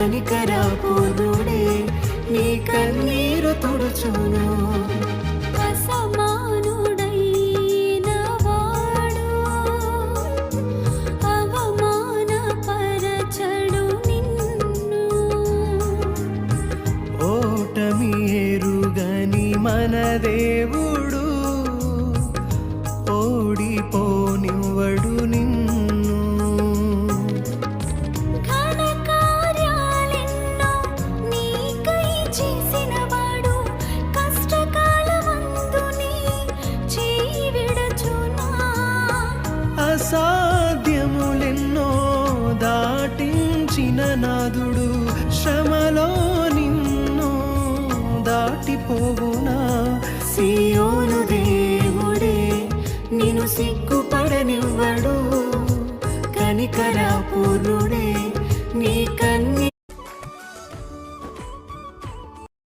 కనికరపూర్ణుడే నీ కన్నీరు తుడుచును. ఓటమి ఎరుగని మన దేవుడు ఓడిపోనివ్వడు నిన్ను. అసాధ్యములెన్నో దాటించిన నాదుడు శ్రమలో నిన్ను దాటిపోవునా. సియోను దేవుడే నిన్ను సిగ్గుపడనివ్వడు, కనికరపూర్ణుడే నీ